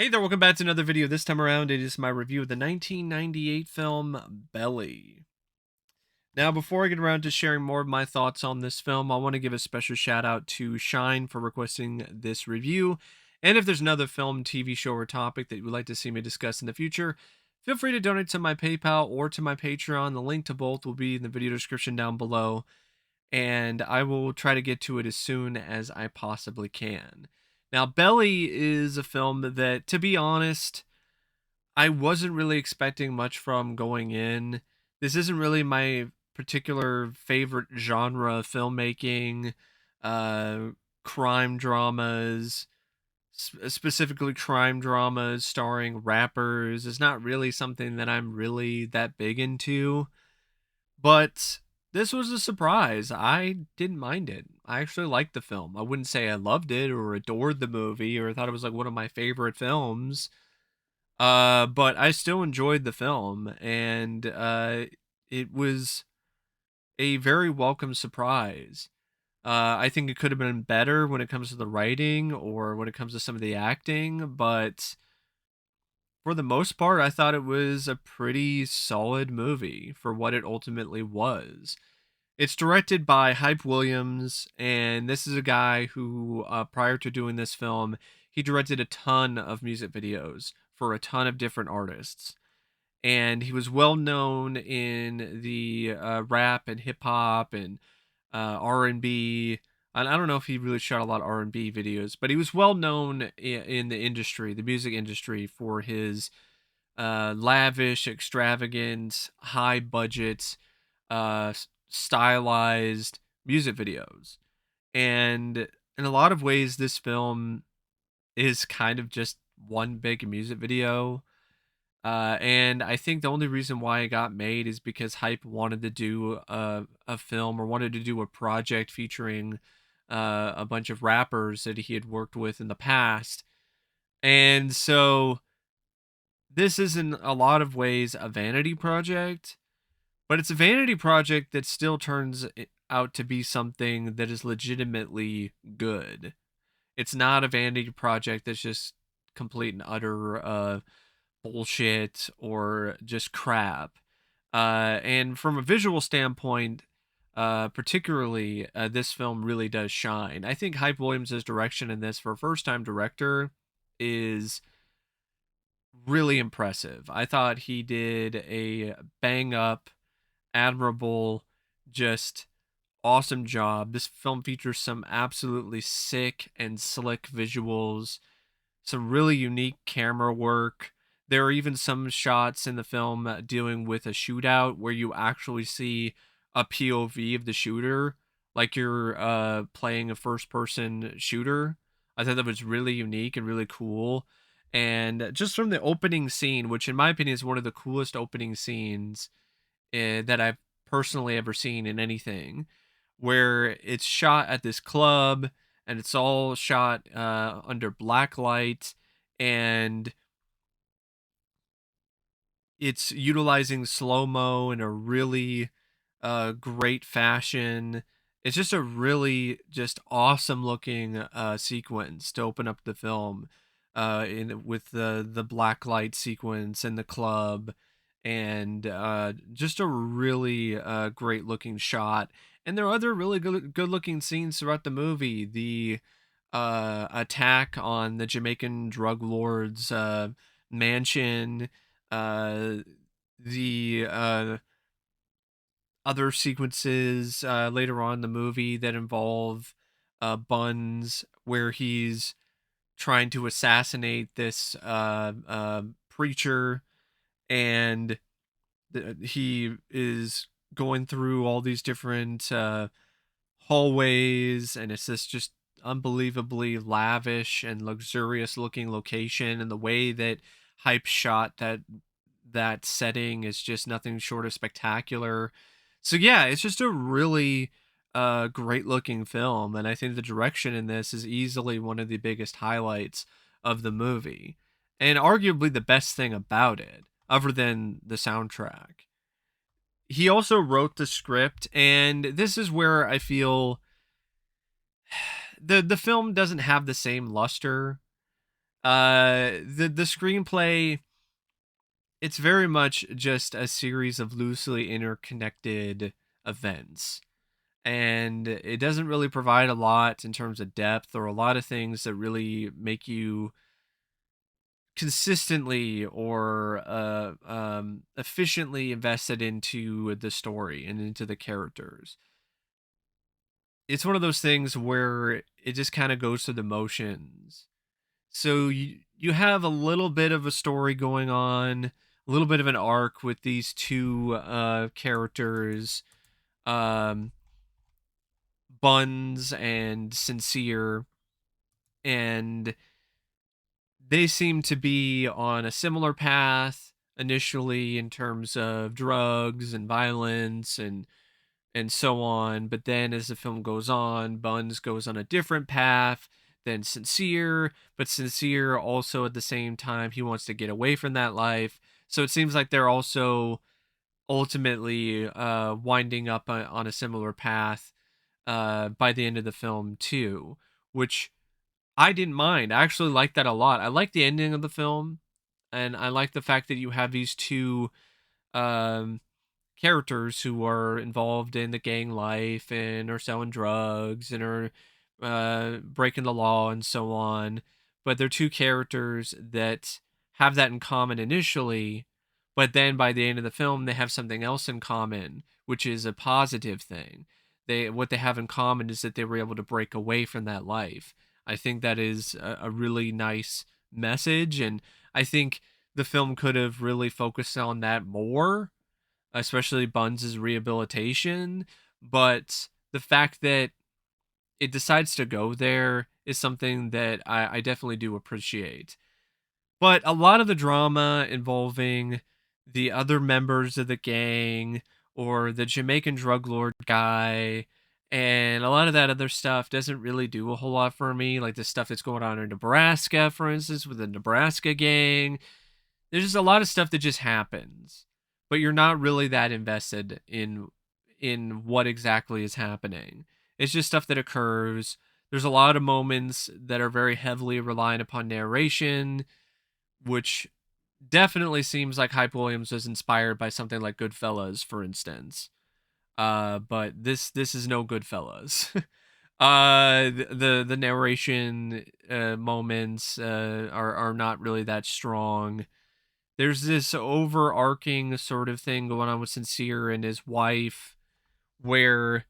Hey there, welcome back to another video. This time around, it is my review of the 1998 film Belly. Now, before I get around to sharing more of my thoughts on this film, I want to give a special shout out to Shine for requesting this review. And if there's another film, TV show, or topic that you would like to see me discuss in the future, feel free to donate to my PayPal or to my Patreon. The link to both will be in the video description down below, and I will try to get to it as soon as I possibly can. Now, Belly is a film that, to be honest, I wasn't really expecting much from going in. This isn't really my particular favorite genre of filmmaking. Uh, Crime dramas, specifically crime dramas starring rappers, is not really something that I'm really that big into. But this was a surprise. I didn't mind it. I actually liked the film. I wouldn't say I loved it or adored the movie or thought it was like one of my favorite films. But I still enjoyed the film, and it was a very welcome surprise. I think it could have been better when it comes to the writing or when it comes to some of the acting, but for the most part, I thought it was a pretty solid movie for what it ultimately was. It's directed by Hype Williams, and this is a guy who, prior to doing this film, he directed a ton of music videos for a ton of different artists. And he was well known in the rap and hip hop and R&B. And I don't know if he really shot a lot of R&B videos, but he was well known in the industry, the music industry, for his lavish, extravagant, high budget, stylized music videos. And in a lot of ways, this film is kind of just one big music video. And I think the only reason why it got made is because Hype wanted to do a film or wanted to do a project featuring a bunch of rappers that he had worked with in the past. And so this is in a lot of ways a vanity project, but it's a vanity project that still turns out to be something that is legitimately good. It's not a vanity project that's just complete and utter bullshit or just crap. And from a visual standpoint, particularly, this film really does shine. I think Hype Williams' direction in this for a first time director is really impressive. I thought he did a bang up, admirable, just awesome job. This film features some absolutely sick and slick visuals, some really unique camera work. There are even some shots in the film dealing with a shootout where you actually see a POV of the shooter, like you're playing a first person shooter. I thought that was really unique and really cool. And just from the opening scene, which in my opinion is one of the coolest opening scenes that I've personally ever seen in anything, where it's shot at this club and it's all shot under black light, and it's utilizing slow mo in a really great fashion. It's just a really just awesome looking sequence to open up the film, in with the black light sequence and the club, and just a really great looking shot. And there are other really good looking scenes throughout the movie. The attack on the Jamaican drug lord's mansion, uh, the other sequences later on in the movie that involve Buns, where he's trying to assassinate this preacher, and he is going through all these different hallways, and it's this just unbelievably lavish and luxurious looking location, and the way that Hype shot that setting is just nothing short of spectacular. So yeah, it's just a really great looking film, and I think the direction in this is easily one of the biggest highlights of the movie, and arguably the best thing about it, other than the soundtrack. He also wrote the script, and this is where I feel the film doesn't have the same luster. The screenplay, it's very much just a series of loosely interconnected events, and it doesn't really provide a lot in terms of depth or a lot of things that really make you consistently or efficiently invested into the story and into the characters. It's one of those things where it just kind of goes through the motions. So you have a little bit of a story going on, a little bit of an arc with these two characters, um, Buns and Sincere, and they seem to be on a similar path initially in terms of drugs and violence and so on. But then as the film goes on, Buns goes on a different path than Sincere, but Sincere also at the same time he wants to get away from that life. So it seems like they're also ultimately winding up on a similar path by the end of the film too, which I didn't mind. I actually like that a lot. I like the ending of the film, and I like the fact that you have these two um, characters who are involved in the gang life and are selling drugs and are breaking the law and so on. But they're two characters that have that in common initially, but then by the end of the film, they have something else in common, which is a positive thing. What they have in common is that they were able to break away from that life. I think that is a really nice message, and I think the film could have really focused on that more, especially Buns' rehabilitation. But the fact that it decides to go there is something that I definitely do appreciate. But a lot of the drama involving the other members of the gang or the Jamaican drug lord guy and a lot of that other stuff doesn't really do a whole lot for me. Like the stuff that's going on in Nebraska, for instance, with the Nebraska gang. There's just a lot of stuff that just happens, but you're not really that invested in what exactly is happening. It's just stuff that occurs. There's a lot of moments that are very heavily reliant upon narration, which definitely seems like Hype Williams was inspired by something like Goodfellas, for instance. But this is no Goodfellas. The narration moments are not really that strong. There's this overarching sort of thing going on with Sincere and his wife where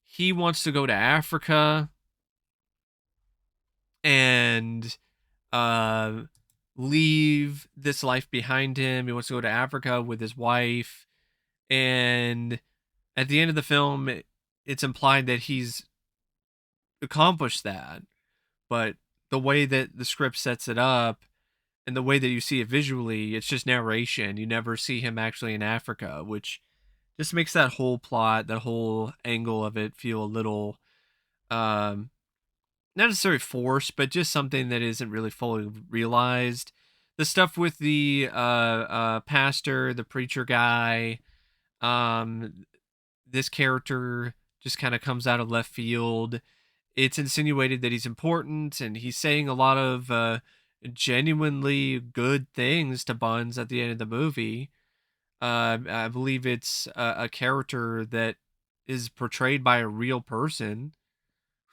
he wants to go to Africa and uh leave this life behind him. He wants to go to Africa with his wife, and at the end of the film it's implied that he's accomplished that, but the way that the script sets it up and the way that you see it visually, it's just narration. You never see him actually in Africa, which just makes that whole plot, that whole angle of it feel a little um not necessarily forced, but just something that isn't really fully realized. The stuff with the pastor, the preacher guy, um this character just kind of comes out of left field. It's insinuated that he's important and he's saying a lot of genuinely good things to Buns at the end of the movie. I believe it's a character that is portrayed by a real person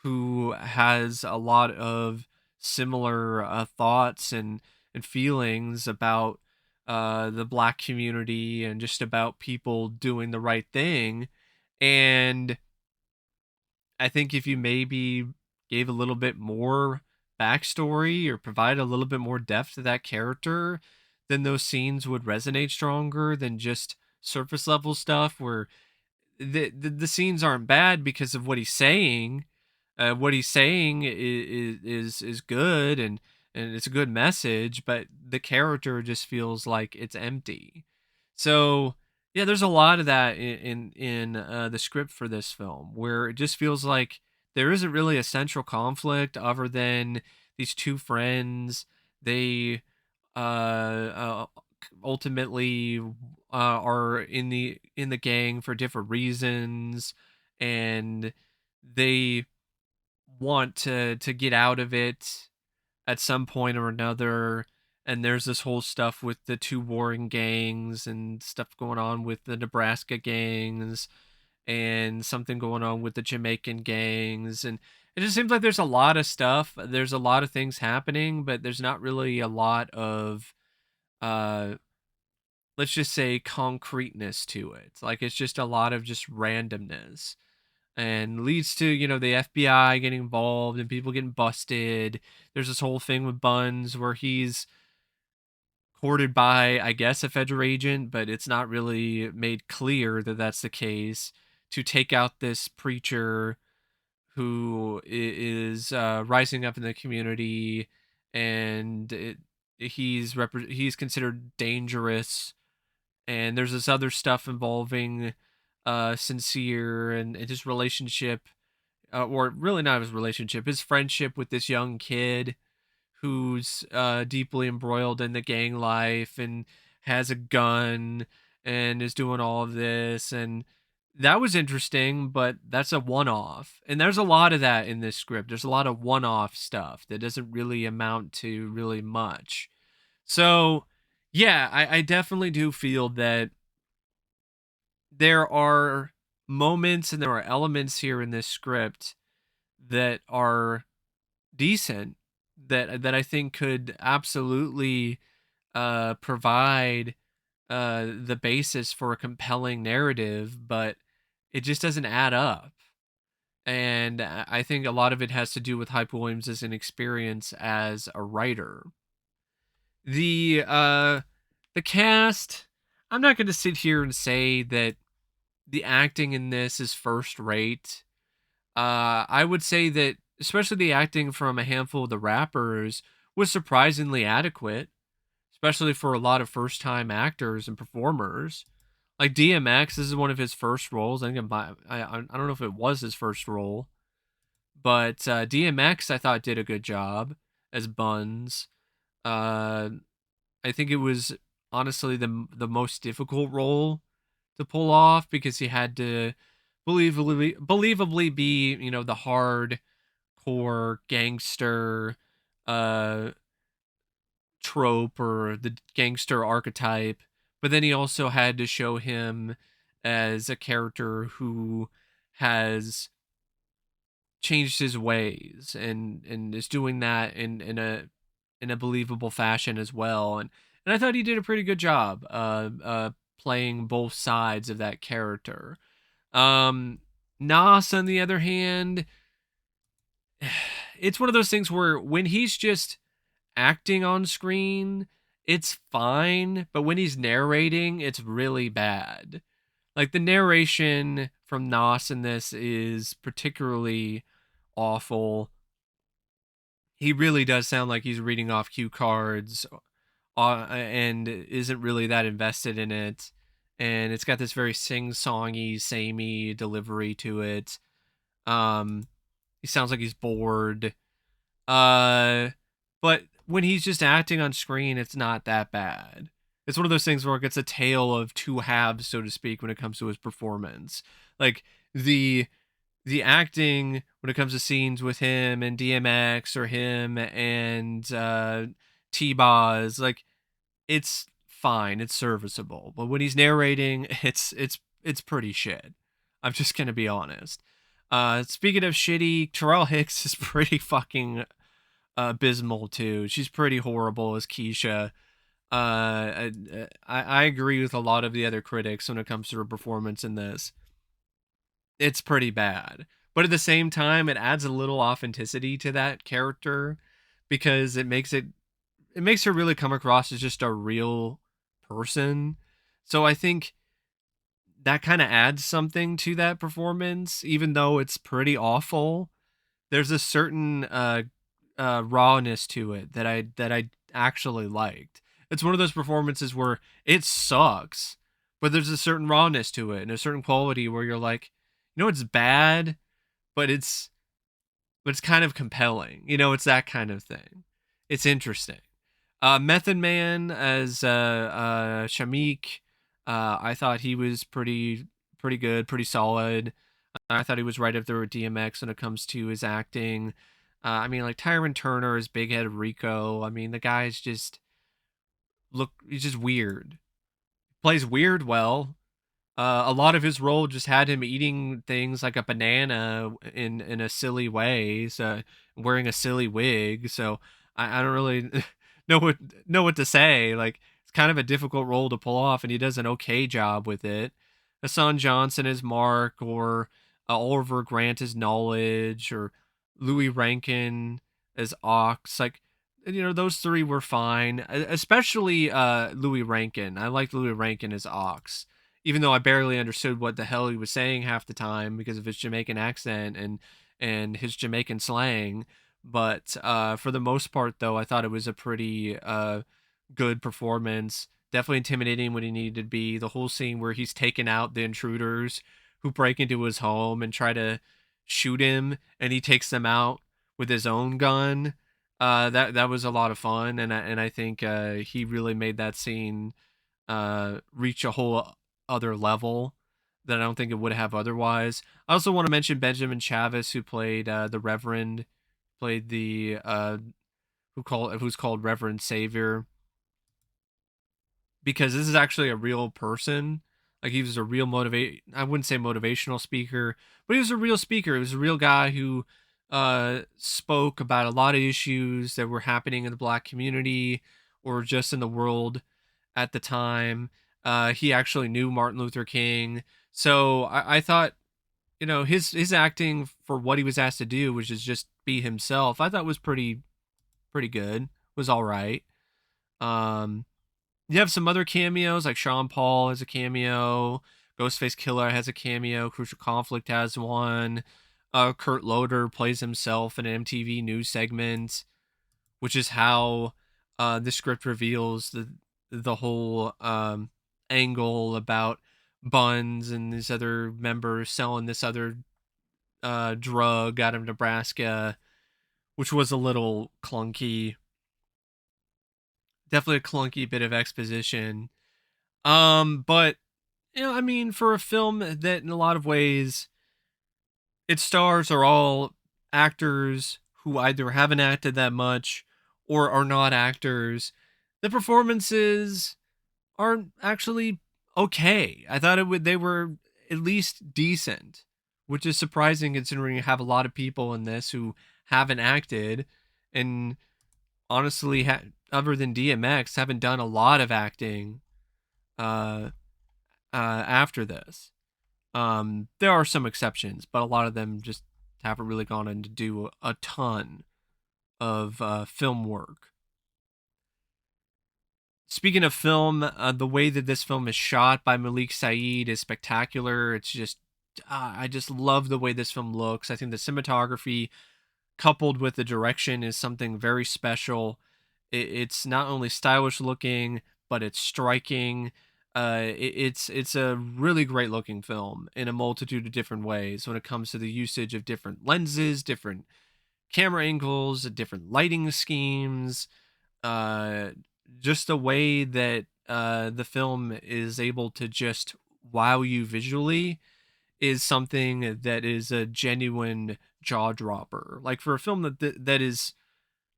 who has a lot of similar thoughts and feelings about the black community and just about people doing the right thing. And I think if you maybe gave a little bit more backstory or provide a little bit more depth to that character, then those scenes would resonate stronger than just surface level stuff where the scenes aren't bad because of what he's saying. What he's saying is good and it's a good message, but the character just feels like it's empty. So yeah, there's a lot of that in the script for this film where it just feels like there isn't really a central conflict other than these two friends. They ultimately are in the gang for different reasons, and they want to get out of it, at some point or another. And there's this whole stuff with the two warring gangs and stuff going on with the Nebraska gangs and something going on with the Jamaican gangs. And it just seems like there's a lot of stuff. There's a lot of things happening, but there's not really a lot of, uh, let's just say, concreteness to it. Like it's just a lot of just randomness and leads to, the FBI getting involved and people getting busted. There's this whole thing with Buns where he's courted by, I guess, a federal agent, but it's not really made clear that that's the case, to take out this preacher who is rising up in the community, and he's considered dangerous. And there's this other stuff involving Sincere and his relationship, or really not his relationship, his friendship with this young kid who's deeply embroiled in the gang life and has a gun and is doing all of this. And that was interesting, but that's a one off. And there's a lot of that in this script. There's a lot of one off stuff that doesn't really amount to really much. So, yeah, I definitely do feel that there are moments and there are elements here in this script that are decent, that I think could absolutely provide the basis for a compelling narrative, but it just doesn't add up. And I think a lot of it has to do with Hype Williams' inexperience as a writer. The cast, I'm not going to sit here and say that the acting in this is first rate. I would say that especially the acting from a handful of the rappers was surprisingly adequate, especially for a lot of first time actors and performers. Like DMX, this is one of his first roles. I think I don't know if it was his first role, but DMX I thought did a good job as Buns. Uh, I think it was honestly the most difficult role to pull off because he had to believably be, the hardcore gangster uh trope or the gangster archetype, but then he also had to show him as a character who has changed his ways and is doing that in a believable fashion as well. And I thought he did a pretty good job playing both sides of that character. Um, Nas, on the other hand, it's one of those things where when he's just acting on screen, it's fine, but when he's narrating, it's really bad. Like the narration from Nas in this is particularly awful. He really does sound like he's reading off cue cards and isn't really that invested in it. And it's got this very sing-songy, samey delivery to it. Um, he sounds like he's bored. Uh, but when he's just acting on screen, it's not that bad. It's one of those things where it gets a tale of two halves, so to speak, when it comes to his performance. Like the the acting when it comes to scenes with him and DMX or him and T-Boz, like it's fine, it's serviceable. But when he's narrating, it's pretty shit. I'm just gonna be honest. Speaking of shitty, Taral Hicks is pretty fucking abysmal too. She's pretty horrible as Keisha. I agree with a lot of the other critics when it comes to her performance in this. It's pretty bad, but at the same time, it adds a little authenticity to that character because it makes her really come across as just a real person. So I think that kind of adds something to that performance, even though it's pretty awful. There's a certain rawness to it that I actually liked. It's one of those performances where it sucks, but there's a certain rawness to it and a certain quality where you're like, it's bad, but it's kind of compelling. It's that kind of thing. It's interesting. Method Man as Shamik, I thought he was pretty good, pretty solid. I thought he was right up there with DMX when it comes to his acting. I mean, like Tyrin Turner is Big Head Rico. I mean, the guy's just he's just weird. Plays weird well. A lot of his role just had him eating things like a banana in a silly way, so wearing a silly wig. So I don't really know what know what to say. Like it's kind of a difficult role to pull off, and he does an okay job with it. Hassan Johnson as Mark, or Oliver Grant as Knowledge, or Louie Rankin as Ox. Like those three were fine, especially Louie Rankin. I liked Louie Rankin as Ox, even though I barely understood what the hell he was saying half the time because of his Jamaican accent and his Jamaican slang. But for the most part, though, I thought it was a pretty good performance. Definitely intimidating when he needed to be. The whole scene where he's taking out the intruders who break into his home and try to shoot him, and he takes them out with his own gun. That was a lot of fun, and I think he really made that scene reach a whole other level that I don't think it would have otherwise. I also want to mention Benjamin Chavis, who played the Reverend, played the who's called Reverend Savior, because this is actually a real person. Like he was a real motivate. I wouldn't say motivational speaker, but he was a real speaker. He was a real guy who spoke about a lot of issues that were happening in the Black community or just in the world at the time. He actually knew Martin Luther King, so I thought his acting for what he was asked to do, which is just be himself, I thought was pretty good. Was all right. Um, you have some other cameos like Sean Paul has a cameo, Ghostface Killer has a cameo, Crucial Conflict has one. Kurt Loder plays himself in an MTV news segment, which is how the script reveals the whole angle about Buns and these other members selling this other drug out of Nebraska, which was a little clunky. Definitely a clunky bit of exposition. But I mean, for a film that in a lot of ways its stars are all actors who either haven't acted that much or are not actors, the performances are actually okay. I thought they were at least decent, which is surprising considering you have a lot of people in this who haven't acted, and honestly, other than DMX, haven't done a lot of acting uh, after this. There are some exceptions, but a lot of them just haven't really gone on to do a ton of film work. Speaking of film, the way that this film is shot by Malik Saeed is spectacular. It's just, I just love the way this film looks. I think the cinematography coupled with the direction is something very special. It's not only stylish looking, but it's striking. It's a really great looking film in a multitude of different ways when it comes to the usage of different lenses, different camera angles, different lighting schemes, uh, just the way that the film is able to just wow you visually is something that is a genuine jaw dropper. Like for a film that is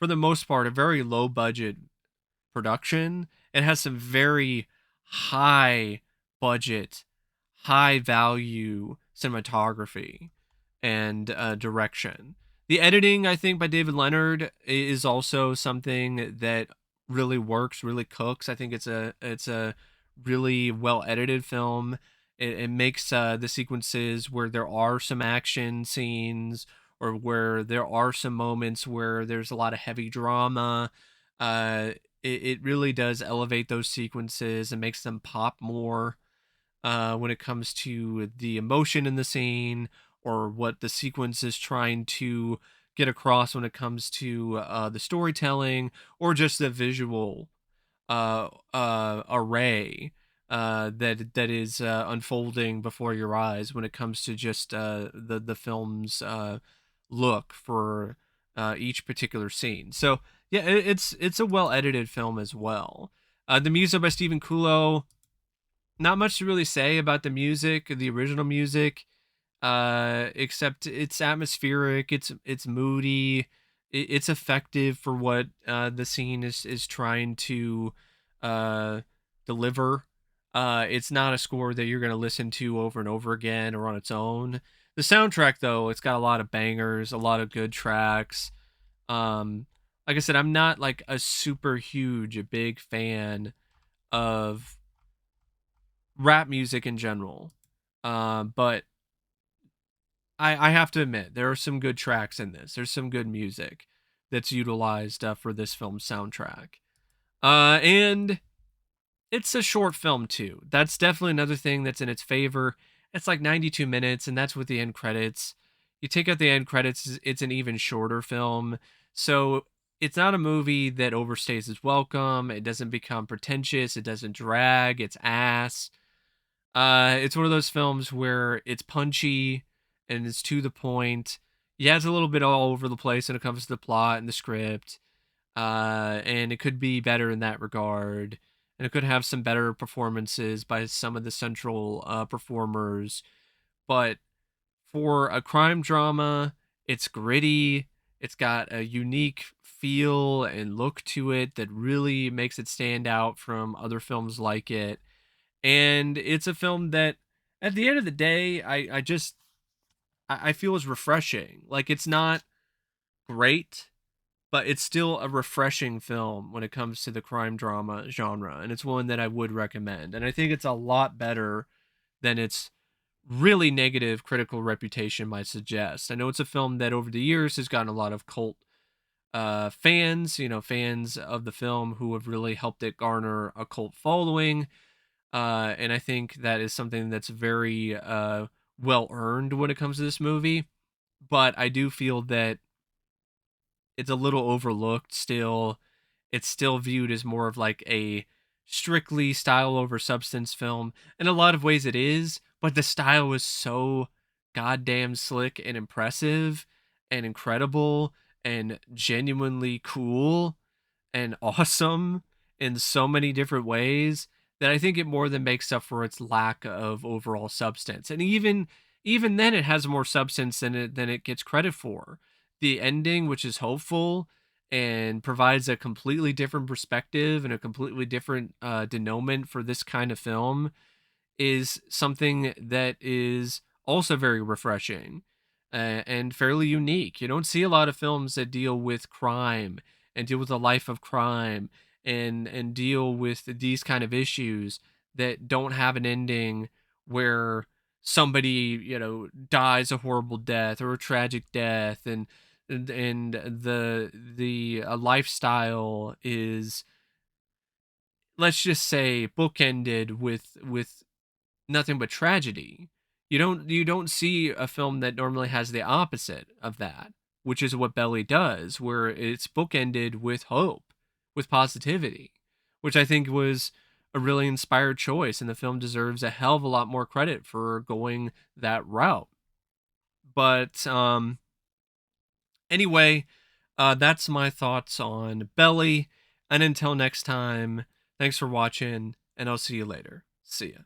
for the most part a very low budget production, it has some very high budget, high value cinematography and direction. The editing, I think, by David Leonard is also something that really works, really cooks. I think it's a really well edited film. It makes the sequences where there are some action scenes or where there are some moments where there's a lot of heavy drama. Uh, it really does elevate those sequences and makes them pop more when it comes to the emotion in the scene or what the sequence is trying to get across when it comes to the storytelling or just the visual array that is unfolding before your eyes when it comes to just the film's look for each particular scene. So yeah, it's a well edited film as well. The music by Stephen Kulo, not much to really say about the music, the original music, except it's atmospheric, it's moody. it's effective for what the scene is trying to uh, deliver. It's not a score that you're going to listen to over and over again or on its own. The soundtrack, though, it's got a lot of bangers, a lot of good tracks. Um, like I said, I'm not like a super huge, a big fan of rap music in general, but I have to admit there are some good tracks in this. There's some good music that's utilized for this film's soundtrack. And it's a short film too. That's definitely another thing that's in its favor. It's like 92 minutes, and that's with the end credits. You take out the end credits, it's an even shorter film. So it's not a movie that overstays its welcome. It doesn't become pretentious. It doesn't drag its ass. It's one of those films where it's punchy and it's to the point. Yeah, it's a little bit all over the place when it comes to the plot and the script. And it could be better in that regard. And it could have some better performances by some of the central performers. But for a crime drama, it's gritty. It's got a unique feel and look to it that really makes it stand out from other films like it. And it's a film that, at the end of the day, I feel is refreshing. Like, it's not great, but it's still a refreshing film when it comes to the crime drama genre, and it's one that I would recommend. And I think it's a lot better than its really negative critical reputation might suggest. I know it's a film that over the years has gotten a lot of cult fans, fans of the film who have really helped it garner a cult following. And I think that is something that's very well earned when it comes to this movie. But I do feel that it's a little overlooked still. It's still viewed as more of like a strictly style over substance film. In a lot of ways it is, but the style is so goddamn slick and impressive and incredible and genuinely cool and awesome in so many different ways that I think it more than makes up for its lack of overall substance. And even then it has more substance than it gets credit for. The ending, which is hopeful and provides a completely different perspective and a completely different denouement for this kind of film, is something that is also very refreshing and fairly unique. You don't see a lot of films that deal with crime and deal with the life of crime and deal with these kind of issues that don't have an ending where somebody, dies a horrible death or a tragic death, and the lifestyle is, let's just say, bookended with nothing but tragedy. You don't see a film that normally has the opposite of that, which is what Belly does, where it's bookended with hope, with positivity, which I think was a really inspired choice, and the film deserves a hell of a lot more credit for going that route. But anyway, that's my thoughts on Belly. And until next time, thanks for watching, and I'll see you later. See ya.